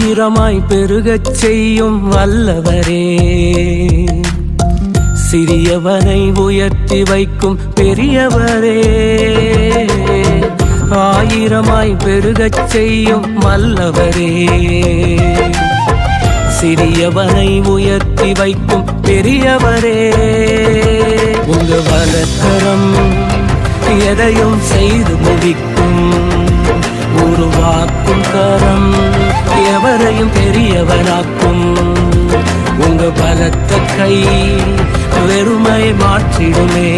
ஆயிரமாய் பெருகச் செய்யும் வல்லவரே, சிறியவனை உயர்த்தி வைக்கும் பெரியவரே. ஆயிரமாய் பெருகச் செய்யும் வல்லவரே, சிறியவனை உயர்த்தி வைக்கும் பெரியவரே. உங்க வலக்கரம் எதையும் செய்து முடிக்கும், உருவாக்கும் கரம் எவரையும் பெரியவனாக்கும். உங்க பலத்த கை வெறுமை மாற்றிடுமே,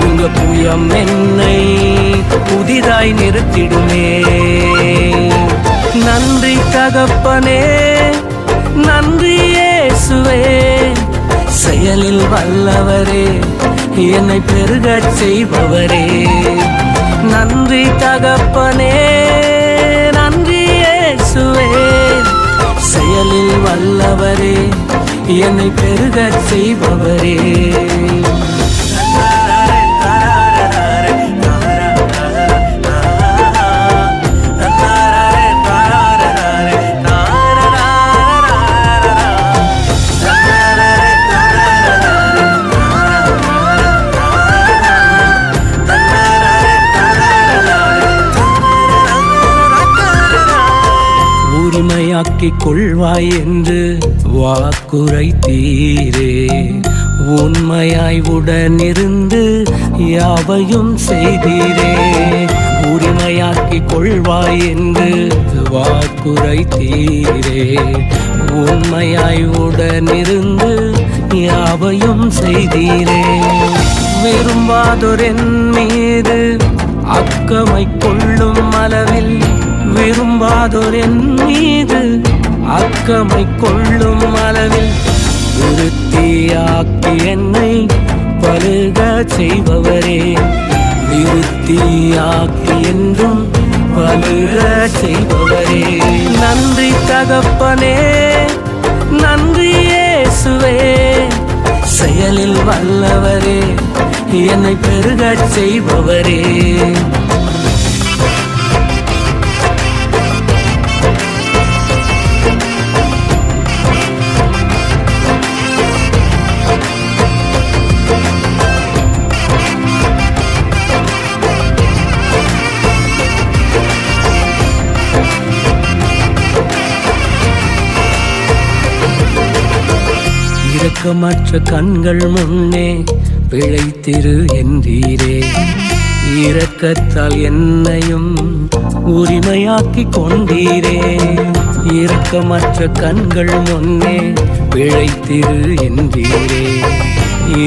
உங்க புயம் என்னை புதிதாய் நிறுத்திடுமே. நன்றி தகப்பனே, நன்றி இயேசுவே, செயலில் வல்லவரே, என்னை பெருகச் செய்பவரே. நன்றி தகப்பனே, நன்றி இயேசுவே, செயலில் வல்லவரே, என்னை பெருகச் செய்பவரே. உரிமையாக்கிக் கொள்வாய் என்று வாக்குரைத்தீரே, உண்மையாய் உடனிருந்து யாவையும் செய்தீரே. உரிமையாக்கிக் கொள்வாய் என்று வாக்குரைத்தீரே, உண்மையாய் உடனிருந்து யாவையும் செய்தீரே. விரும்பாதோர் என் மீது அக்கமை கொள்ளும் அளவில், விரும்பாதோர் என் மீது அக்கமை கொள்ளும் அளவில், விருத்தியாக்கி என்னை பருக செய்பவரே. விருத்தியாக்கி என்றும் பருக செய்பவரே. நன்றி தகப்பனே, நன்றி இயேசுவே, செயலில் வல்லவரே, என்னை பெருகச் செய்பவரே. இரக்கமற்ற கண்கள் முன்னே பிழைத்திரு என்றீரே, இரக்கத்தால் என்னையும் உரிமையாக்கி கொண்டீரே. இரக்கமற்ற கண்கள் முன்னே பிழைத்திரு என்றீரே,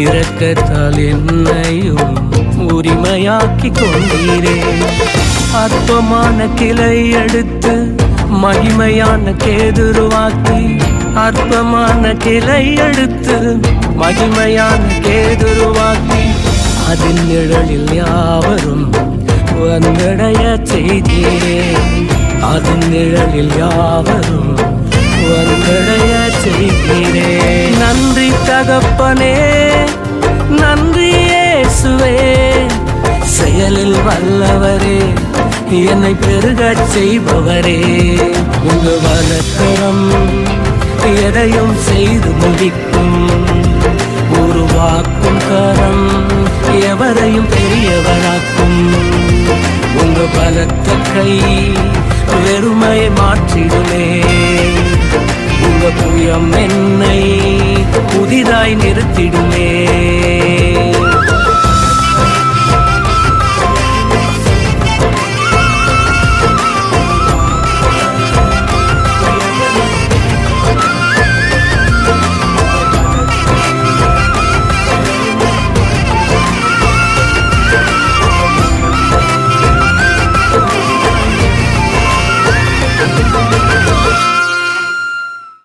இரக்கத்தால் என்னையும் உரிமையாக்கி கொண்டீரே. அற்பமான கிளை எடுத்து மகிமையான கேதுருவாக்கி, அற்பமான கிளை எடுத்து மகிமையான கேதுருவாக்கி, அதன் நிழலில் யாவரும் வந்தடைய செய்தீரே. அதன் நிழலில் யாவரும் வந்தடைய செய்தீரே. நன்றி தகப்பனே, நன்றி இயேசுவே, செயலில் வல்லவரே, என்னை பெருகச் செய்பவரே. உங்க வலக்கரம் எதையும் செய்து முடிக்கும், உருவாக்கும் கரம் எவரையும் பெரியவனாக்கும். உங்க பலத்த கை வெறுமையை மாற்றிடுமே, உங்க புயம் என்னை புதிதாய் நிறுத்திடுமே.